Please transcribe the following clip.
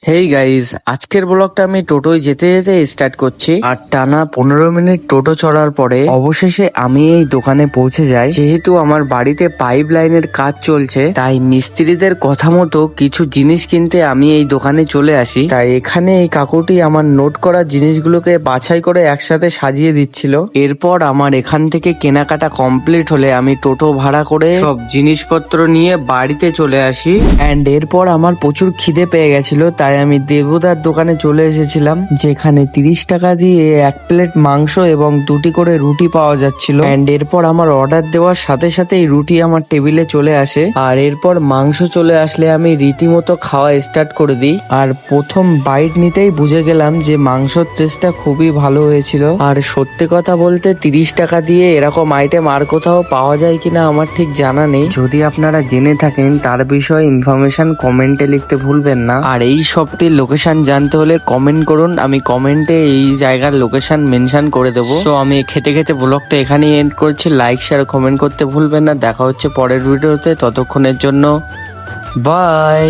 Hey guys, আজকের ব্লগটা আমি টোটোয় যেতে যেতে স্টার্ট করছি। আর টানা 15 মিনিট টোটো চড়ার পরে অবশেষে আমি এই দোকানে পৌঁছে যাই। যেহেতু আমার বাড়িতে পাইপ লাইনের কাজ চলছে, তাই মিস্ত্রিদের কথা মতো কিছু জিনিস কিনতে আমি এই দোকানে চলে আসি। তাই এখানে এই কাকুটি আমার নোট করা জিনিসগুলোকে বাছাই করে একসাথে সাজিয়ে দিচ্ছিল। এরপর আমার এখান থেকে কেনাকাটা কমপ্লিট হলে আমি টোটো ভাড়া করে সব জিনিসপত্র নিয়ে বাড়িতে চলে আসি। অ্যান্ড এরপর আমার প্রচুর খিদে পেয়ে গেছিল, তাই আমি দেবুদার দোকানে চলে এসেছিলাম, যেখানে 30 টাকা দিয়ে 1 প্লেট মাংস এবং 2টি করে রুটি পাওয়া যাচ্ছিল। অ্যান্ড এরপর আমার অর্ডার দেওয়ার সাথে সাথেই রুটি আমার টেবিলে চলে আসে। আর এরপর মাংস চলে আসলে আমি রীতিমতো খাওয়া স্টার্ট করে দিই। আর প্রথম বাইট নিতেই বুঝে গেলাম যে মাংসর টেস্টটা খুবই ভালো হয়েছিল। আর সত্যি কথা বলতে 30 টাকা দিয়ে এরকম আইটেম আর কোথাও পাওয়া যায় কিনা আমার ঠিক জানা নেই। যদি আপনারা জেনে থাকেন তার বিষয়ে ইনফরমেশন কমেন্টে লিখতে ভুলবেন না। আর এই শপটির লোকেশন জানতে হলে কমেন্ট করুন, আমি কমেন্টে এই জায়গার লোকেশন মেনশন করে দেবো। তো আমি খেতে খেতে ব্লগটা এখানেই এন্ড করছি। লাইক শেয়ার কমেন্ট করতে ভুলবেন না। দেখা হচ্ছে পরের ভিডিওতে, ততক্ষণের জন্য বাই।